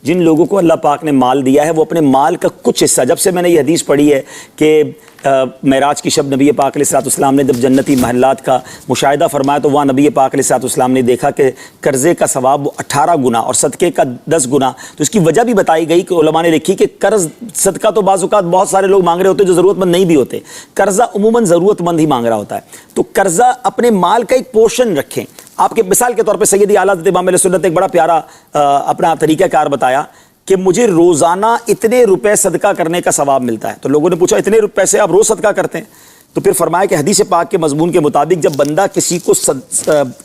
جن لوگوں کو اللہ پاک نے مال دیا ہے وہ اپنے مال کا کچھ حصہ، جب سے میں نے یہ حدیث پڑھی ہے کہ معراج کی شب نبی پاک علیہ السلام نے جب جنتی محلات کا مشاہدہ فرمایا تو وہاں نبی پاک علیہ السلام نے دیکھا کہ قرضے کا ثواب 18 گنا اور صدقے کا 10 گنا. تو اس کی وجہ بھی بتائی گئی کہ علماء نے لکھی کہ قرض صدقہ تو بعض اوقات بہت سارے لوگ مانگ رہے ہوتے جو ضرورت مند نہیں بھی ہوتے، قرضہ عموماً ضرورت مند ہی مانگ رہا ہوتا ہے. تو قرضہ اپنے مال کا ایک پورشن رکھیں. آپ کے مثال کے طور پہ سیدی اعلیٰ حضرت امام علیہ سنت ایک بڑا پیارا اپنا طریقہ کار بتایا کہ مجھے روزانہ اتنے روپے صدقہ کرنے کا ثواب ملتا ہے. تو لوگوں نے پوچھا اتنے پیسے آپ روز صدقہ کرتے ہیں؟ تو پھر فرمایا کہ حدیث پاک کے مضمون کے مطابق جب بندہ کسی کو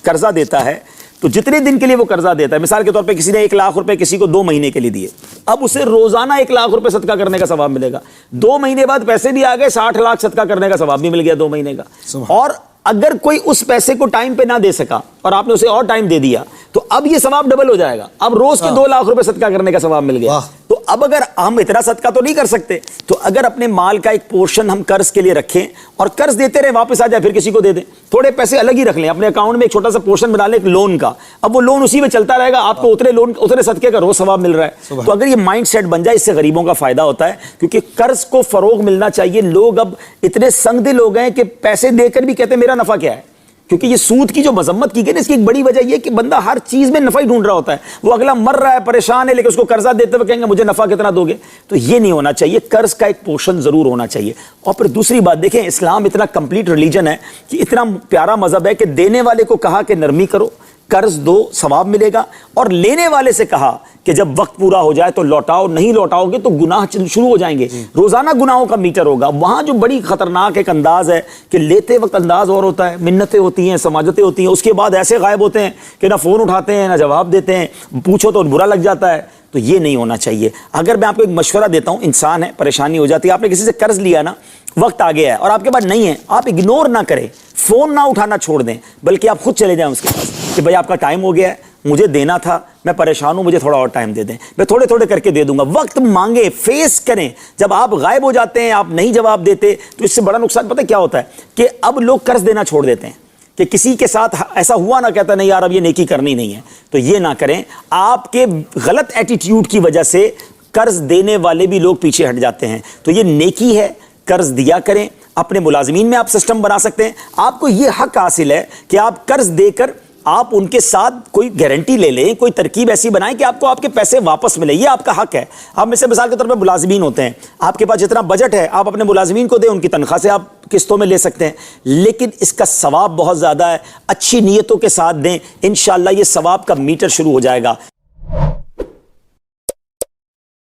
قرضہ دیتا ہے تو جتنے دن کے لیے وہ قرضہ دیتا ہے، مثال کے طور پہ کسی نے 1 لاکھ روپے کسی کو 2 مہینے کے لیے دیے، اب اسے روزانہ 1 لاکھ روپے صدقہ کرنے کا ثواب ملے گا. 2 مہینے بعد پیسے بھی آ گئے، 60 لاکھ صدقہ کرنے کا ثواب بھی مل گیا 2 مہینے کا. اور اگر کوئی اس پیسے کو ٹائم پہ نہ دے سکا اور آپ نے اسے اور ٹائم دے دیا تو اب یہ ثواب ڈبل ہو جائے گا. اب روز کے 2 لاکھ روپے صدقہ کرنے کا ثواب مل گیا. تو اب اگر ہم اتنا صدقہ تو نہیں کر سکتے تو اگر اپنے مال کا ایک پورشن ہم قرض کے لیے رکھیں اور قرض دیتے رہیں، واپس آ جائے پھر کسی کو دے دیں. تھوڑے پیسے الگ ہی رکھ لیں، اپنے اکاؤنٹ میں ایک چھوٹا سا پورشن بنا لیں ایک لون کا. اب وہ لون اسی میں چلتا رہے گا، آپ کو اتنے صدقے کا روز ثواب مل رہا ہے. تو اگر یہ مائنڈ سیٹ بن جائے اس سے غریبوں کا فائدہ ہوتا ہے، کیونکہ قرض کو فروغ ملنا چاہیے. لوگ اب اتنے سنگ دل ہو گئے کہ پیسے دے کر بھی کہتے ہیں میرا نفع کیا ہے، کیونکہ یہ سود کی جو مذمت کی گئی نا اس کی ایک بڑی وجہ یہ کہ بندہ ہر چیز میں نفع ہی ڈھونڈ رہا ہوتا ہے. وہ اگلا مر رہا ہے، پریشان ہے، لیکن اس کو قرضہ دیتے ہوئے کہیں گے مجھے نفع کتنا دو گے. تو یہ نہیں ہونا چاہیے، قرض کا ایک پورشن ضرور ہونا چاہیے. اور پھر دوسری بات دیکھیں، اسلام اتنا کمپلیٹ ریلیجن ہے کہ اتنا پیارا مذہب ہے کہ دینے والے کو کہا کہ نرمی کرو، قرض دو، ثواب ملے گا، اور لینے والے سے کہا کہ جب وقت پورا ہو جائے تو لوٹاؤ، نہیں لوٹاؤ گے تو گناہ شروع ہو جائیں گے. روزانہ گناہوں کا میٹر ہوگا. وہاں جو بڑی خطرناک ایک انداز ہے کہ لیتے وقت انداز اور ہوتا ہے، منتیں ہوتی ہیں، سماجتیں ہوتی ہیں، اس کے بعد ایسے غائب ہوتے ہیں کہ نہ فون اٹھاتے ہیں نہ جواب دیتے ہیں، پوچھو تو برا لگ جاتا ہے. تو یہ نہیں ہونا چاہیے. اگر میں آپ کو ایک مشورہ دیتا ہوں، انسان ہے، پریشانی ہو جاتی ہے، آپ نے کسی سے قرض لیا نا، وقت آ گیا ہے اور آپ کے پاس نہیں ہے، آپ اگنور نہ کریں، فون نہ اٹھانا چھوڑ دیں، بلکہ آپ خود چلے جائیں اس کے پاس کہ بھائی آپ کا ٹائم ہو گیا ہے، مجھے دینا تھا، میں پریشان ہوں، مجھے تھوڑا اور ٹائم دے دیں، میں تھوڑے تھوڑے کر کے دے دوں گا. وقت مانگے، فیس کریں. جب آپ غائب ہو جاتے ہیں، آپ نہیں جواب دیتے تو اس سے بڑا نقصان پتہ کیا ہوتا ہے کہ اب لوگ قرض دینا چھوڑ دیتے ہیں کہ کسی کے ساتھ ایسا ہوا نہ کہتا نہیں یار اب یہ نیکی کرنی نہیں ہے. تو یہ نہ کریں. آپ کے غلط ایٹیٹیوڈ کی وجہ سے قرض دینے والے بھی لوگ پیچھے ہٹ جاتے ہیں. تو یہ نیکی ہے، قرض دیا کریں. اپنے ملازمین میں آپ سسٹم بنا سکتے ہیں. آپ کو یہ حق حاصل ہے کہ آپ قرض دے کر آپ ان کے ساتھ کوئی گارنٹی لے لیں، کوئی ترکیب ایسی بنائیں کہ آپ کو آپ کے پیسے واپس ملے. یہ آپ کا حق ہے. آپ میں سے مثال کے طور پہ ملازمین ہوتے ہیں، آپ کے پاس جتنا بجٹ ہے آپ اپنے ملازمین کو دیں، ان کی تنخواہ سے آپ قسطوں میں لے سکتے ہیں، لیکن اس کا ثواب بہت زیادہ ہے. اچھی نیتوں کے ساتھ دیں، انشاءاللہ یہ ثواب کا میٹر شروع ہو جائے گا.